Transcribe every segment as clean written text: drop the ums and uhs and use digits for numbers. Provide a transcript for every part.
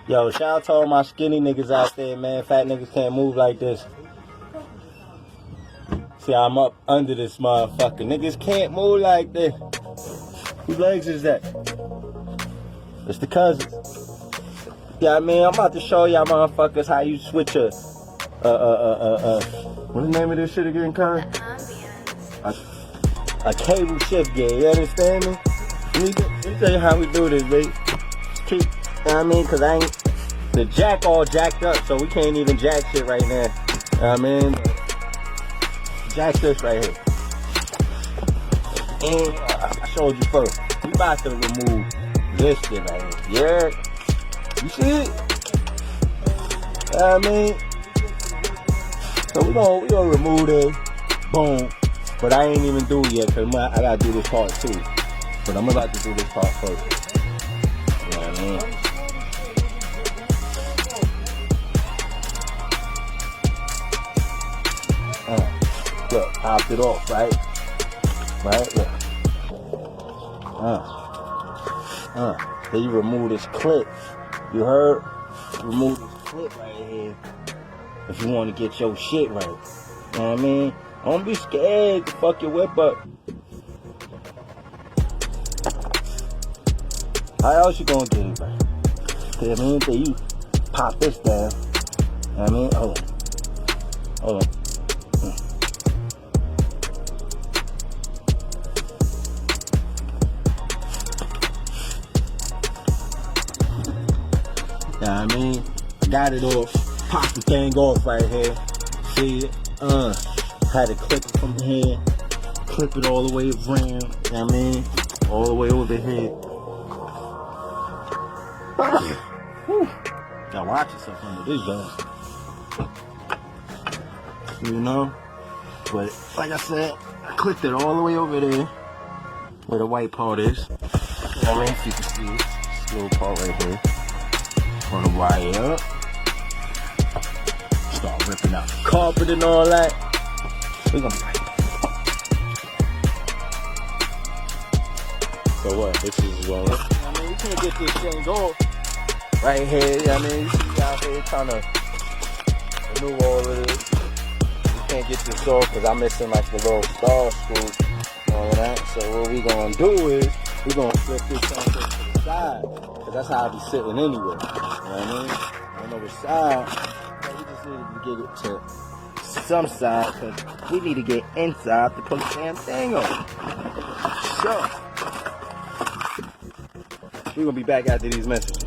Yo, shout out to all my skinny niggas out there, man. Fat niggas can't move like this. See, I'm up under this motherfucker. Niggas can't move like this. Whose legs is that? It's the cousins. Yeah, I mean, I'm about to show y'all motherfuckers how you switch a what's the name of this shit again, Karen? A cable shift gear, you understand me? Let me tell you how we do this, baby. You know what I mean? Cause I ain't, the jack all jacked up, so we can't even jack shit right now. You know what I mean? Jack this right here. And I showed you first. We about to remove this shit right here. Yeah. You see it? You know what I mean? So we gonna remove this. Boom. But I ain't even do it yet, cause I gotta do this part too. But I'm about to do this part first. You know what I mean? Look, popped it off, right? Right? Look. Then you remove this clip. You heard? Remove this clip right here. If you want to get your shit right. You know what I mean? Don't be scared to fuck your whip up. How else you gonna get it right? You know what I mean? Then you pop this down. You know what I mean? Hold on. You know what I mean? Got it off. Pop the thing off right here. See it? Had to clip it from here. Clip it all the way around. You know what I mean? All the way over here. Gotta watch yourself under this joint. You know? But like I said, I clipped it all the way over there. Where the white part is. You know what I mean? If you can see it. This little part right here. On the wire up. Start ripping out the carpet and all that. We're gonna be right back. So what? This is rolling. I mean, we can't get this thing off right here. I mean, you see out here trying to remove all of this. We can't get this off because I'm missing like the little star screws and all of that. So what we gonna do is we gonna flip this thing to the side because that's how I be sitting anyway. You know what I mean? On the side, we just need to get it to some side because we need to get inside to put the damn thing on. So we're gonna be back after these messages.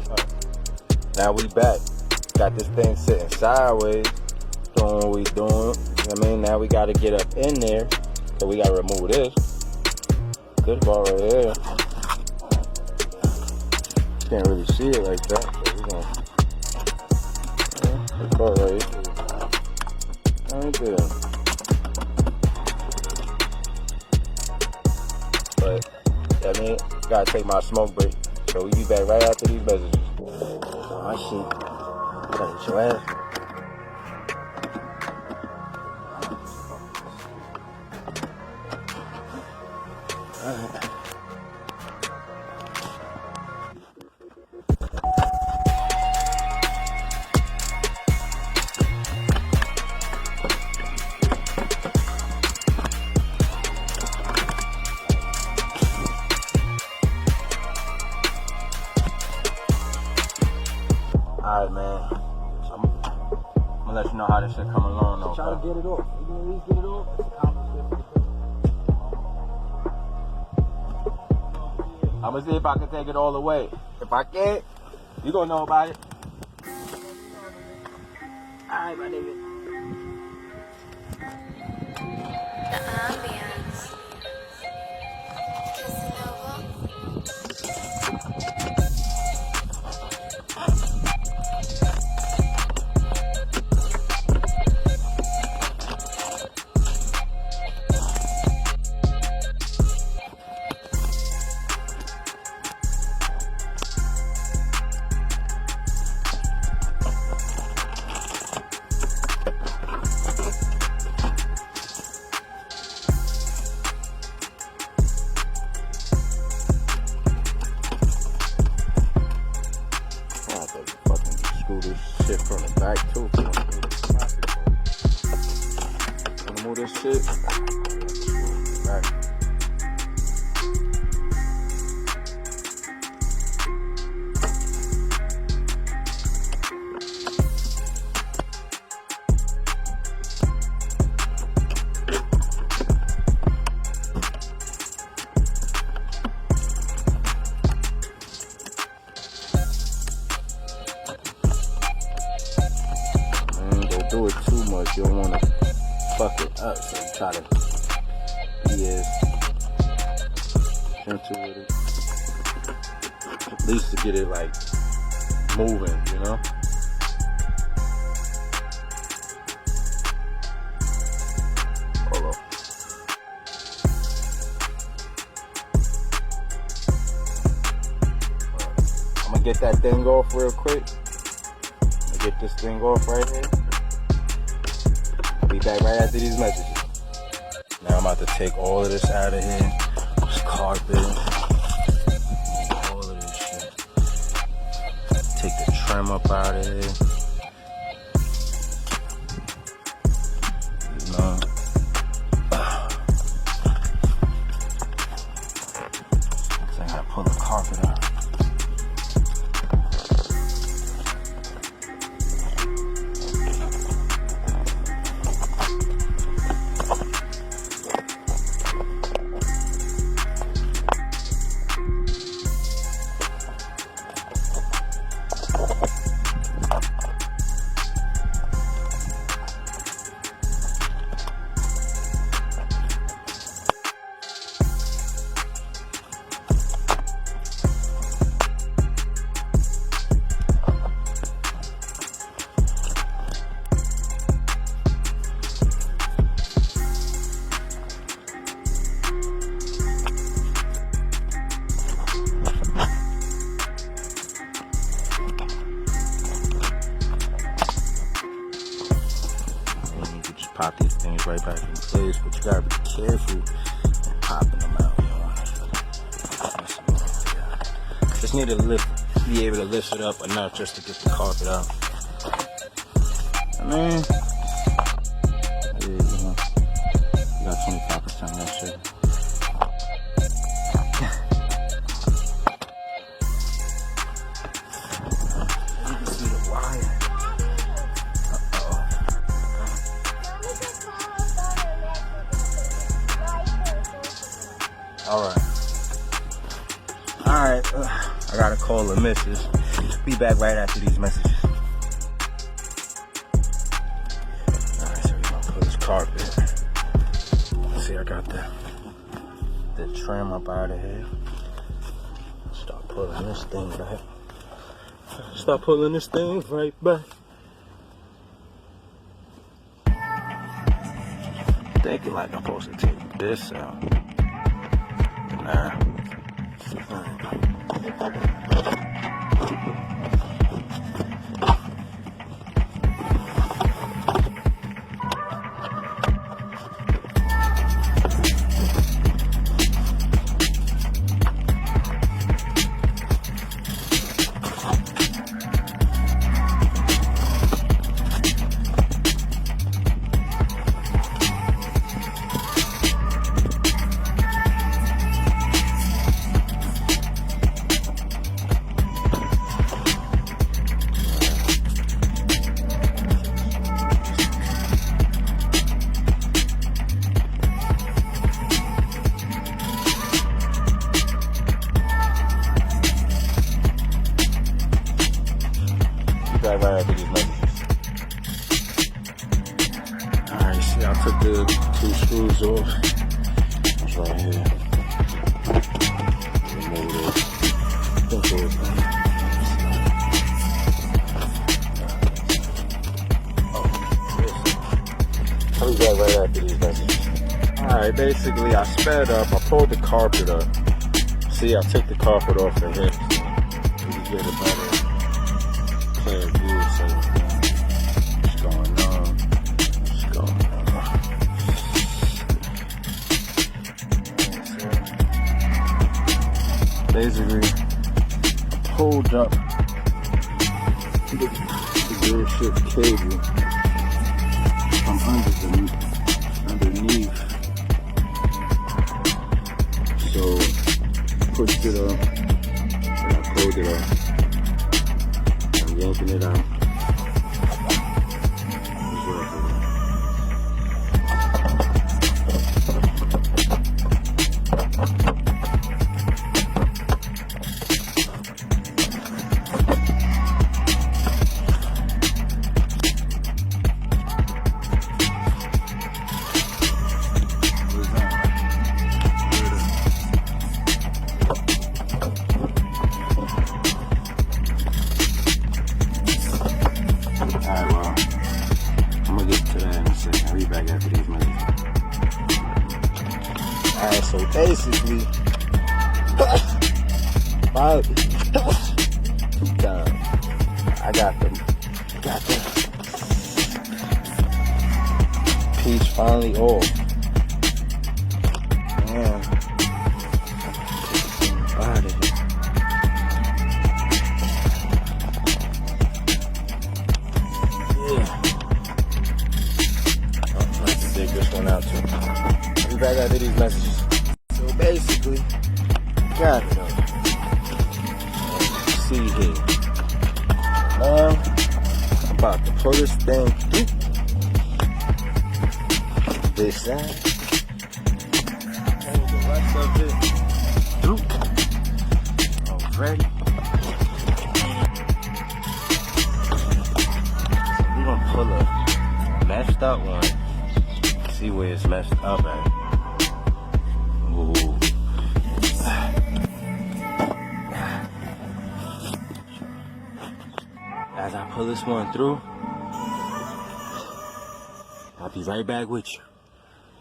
Now we back. Got this thing sitting sideways, doing what we doing. You know what I mean? Now we gotta get up in there. So we gotta remove this. This bar right here. Can't really see it like that. So we're gonna this bar right here. Right there. But I mean, gotta take my smoke break. So we be back right after these messages. Oh shit. Gotta hit your ass. Alright. Alright, man. I'm gonna let you know how this shit come along, though. Try to get it off. You can at least get it off. I'm gonna see if I can take it all away. If I can't, you gonna know about it. Alright, my nigga. The ambience. unscrew this shit from the back too. Wanna move this shit? Back. Do it too much, you don't want to fuck it up, so you try to be as gentle with it, at least to get it like moving, you know. Hold on. I'm gonna get that thing off real quick. I'm gonna get this thing off right here. Be back right after these messages. Now I'm about to take all of this out of here. This carpet. All of this shit. Take the trim up out of here. You know. So I gotta pull the carpet out. Pop these things right back in place, but you gotta be careful in popping them out. You don't want to just need to be able to lift it up enough just to get the carpet out. I mean, yeah, you know, you got 25% of that shit. You can see the wire. Alright, I gotta call the missus. Be back right after these messages. Alright, so we're gonna put this carpet. See, I got the trim up out of here. Start pulling this thing back. Start pulling this thing right back. Thinking like I'm supposed to take this out. Nah. Right after these messages. Alright, see, I took the 2 screws off. It's right here. Remove this. I'll be back right after these messages. Alright, basically, I sped up. I pulled the carpet up. See, I took the carpet off the hips. You get a better clear view, so what's going on? What's going on? Basically, pulled up the girl shift cable from underneath. So pushed it up and I pulled it up. I'm yanking it out. Alright, so basically, I got the piece finally off. Man, body. Yeah. Let's dig this one out too. I'll be back after these messages. So basically, got it up. See here. Now, I'm about to pull this thing through this side. Hold the rest of it through. Already. We're gonna pull a messed up one. See where it's messed up at. Ooh. As I pull this one through, I'll be right back with you.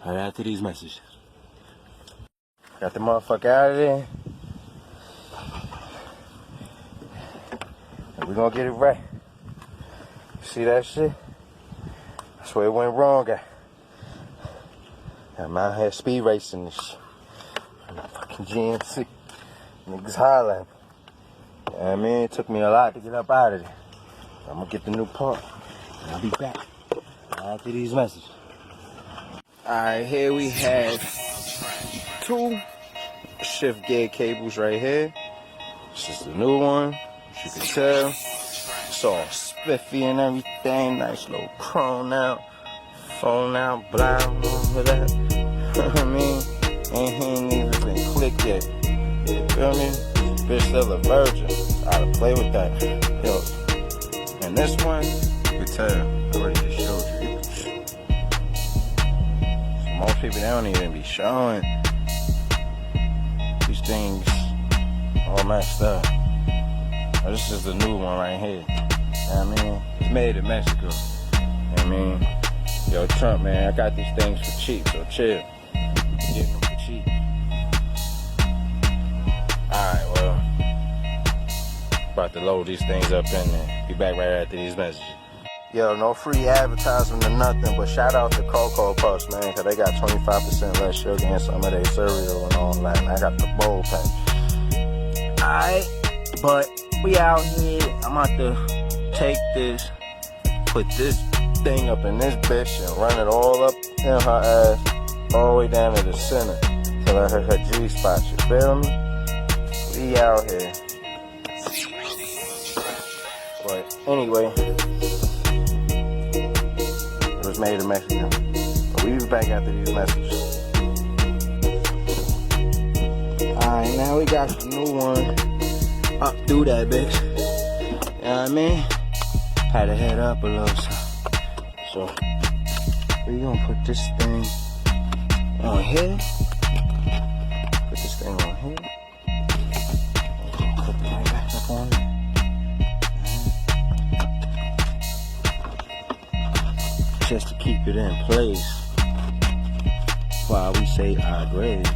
Right after these messages. Got the motherfucker out of there. And we're gonna get it right. See that shit? That's where it went wrong at. I'm out here speed racing this shit. I'm a fucking GMC. Niggas hollering. You know what I mean? It took me a lot to get up out of there. I'm gonna get the new part. And I'll be back after these messages. Alright, here we have 2 shift gear cables right here. This is the new one, as you can tell. It's all spiffy and everything. Nice little chrome out, phone out, blah, all that. You know what I mean? And he ain't even been clicked yet. You feel me? Bitch still a virgin. I gotta play with that. Yo. And this one, you can tell, I already just showed you. So most people, they don't even be showing these things all messed up. Now, this is the new one right here. You know what I mean? It's made in Mexico. You know what I mean? Yo, Trump, man, I got these things for cheap, so chill. I'm getting them for cheap. Alright, well, about to load these things up in there. Be back right after these messages. Yo, no free advertisement or nothing, but shout out to Cocoa Puffs, man, cause they got 25% less sugar in some of their cereal and all that. I got the bowl pack. Alright, but we out here. I'm about to take this, put this thing up in this bitch and run it all up in her ass, all the way down to the center, till I hit her G-spot, you feel me? We out here. But anyway, it was made in Mexico. But we be back after these messages. Alright, now we got the new one up through that bitch. You know what I mean? Had to head up a little something. So, we gonna put this thing on here. Put this thing on here. Put it right back up on there. Just to keep it in place while we say our grace.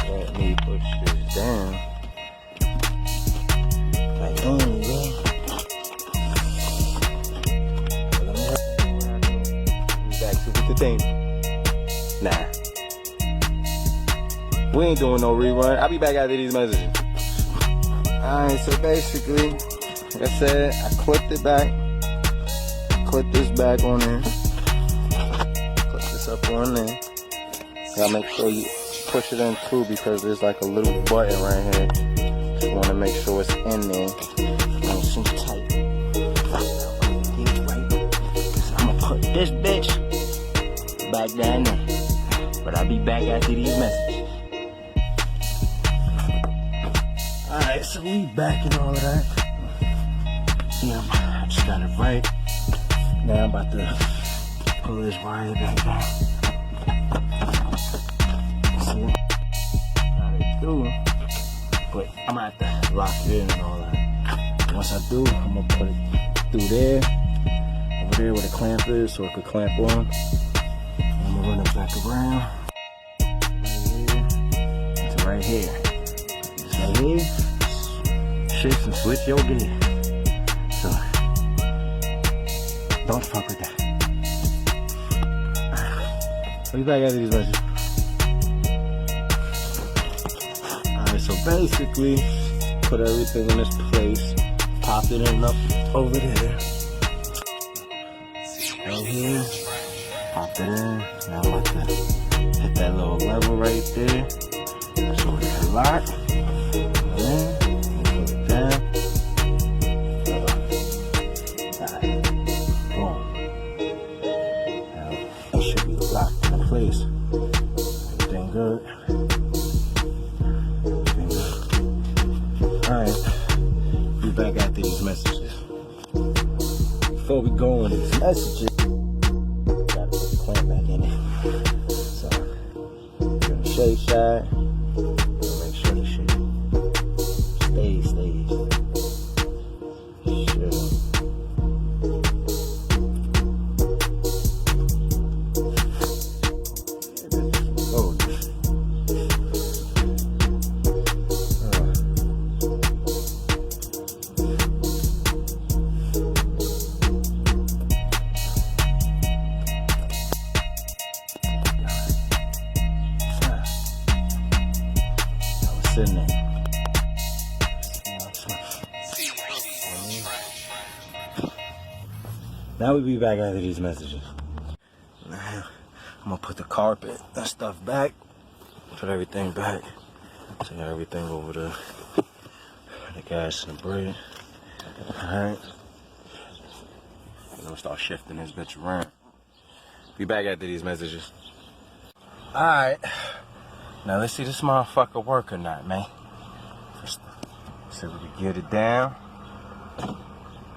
Let me push this down. Like anyway. Back to the thing. Nah. We ain't doing no rerun. I'll be back after these messages. Alright, so basically, like I said, I clipped it back. Clip this back on there. Clip this up on there. Gotta make sure you push it in too because there's like a little button right here. Just wanna make sure it's in there. Nice and tight. I'm gonna put this bitch back down there. But I'll be back after these messages. Alright, so we back and all of that. Yeah, I just got it right. Now I'm about to pull this wire back down. See how they do. But I'm gonna have to lock it in and all that. Once I do, I'm gonna put it through there, over there where the clamp is, so it could clamp on. I'm gonna run it back around. Right here. Just right here. Shift and switch your gear. So don't fuck with that. What you back out of these messages? Alright, so basically, put everything in its place. Pop it in up over there. Right here. Pop it in. Now I'm about to hit that little level right there. So we can lock. Put it down. Place. Everything good. Alright. Be back after these messages. Before we go on these messages, gotta put the clamp back in it. So, give it a shake shot. Make sure this shit stays. Sure. Now we be back after these messages. Now I'm gonna put the carpet and stuff back. Put everything back. So I got everything over the gas and the bread. Alright. I'm gonna start shifting this bitch around. Be back after these messages. Alright. Now let's see this motherfucker work or not, man. First, see if we can get it down.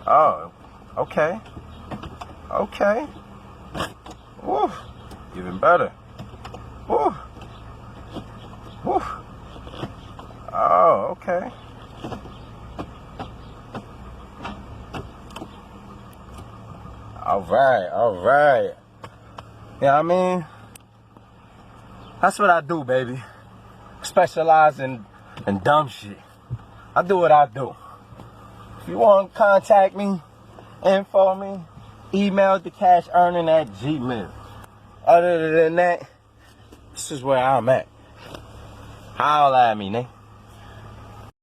Oh, okay. Okay. Woo. Even better. Woo. Woo. Oh, okay. Alright. Yeah, I mean, that's what I do, baby. Specialize in dumb shit. I do what I do. If you want to contact me, info me, email thecashearning@gmail. Other than that, this is where I'm at. Holla at me, nigga.